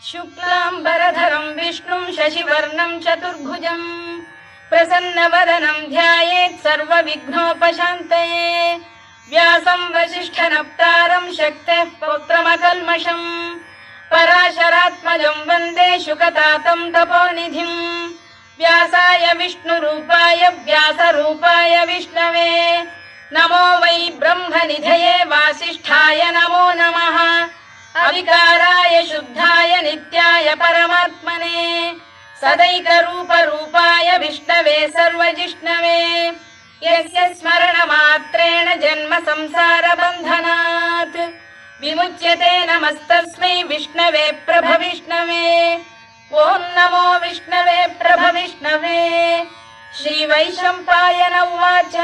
शुक्लाम्बरधरं विष्णुं शशिवर्णं चतुर्भुजं प्रसन्नवदनं ध्यायेत् सर्वविघ्नोपशान्तये। व्यासं वसिष्ठनप्तारं शक्तेः पौत्रमकल्मषम् पराशरात्मजं वन्दे शुकतातं तपोनिधिं। व्यासाय विष्णुरूपाय व्यासरूपाय विष्णवे नमो वै ब्रह्मनिधये वासिष्ठाय नमो नमः। अविकाराय शुद्धाय नित्याय परमात्मने सदैकरूपरूपाय विष्णवे सर्वजिष्णवे यस्य स्मरणमात्रेण जन्म संसारबन्धनात् विमुच्यते नमस्तस्मै विष्णवे प्रभविष्णवे। ॐ नमो विष्णवे प्रभविष्णवे। श्रीवैशम्पायन उवाच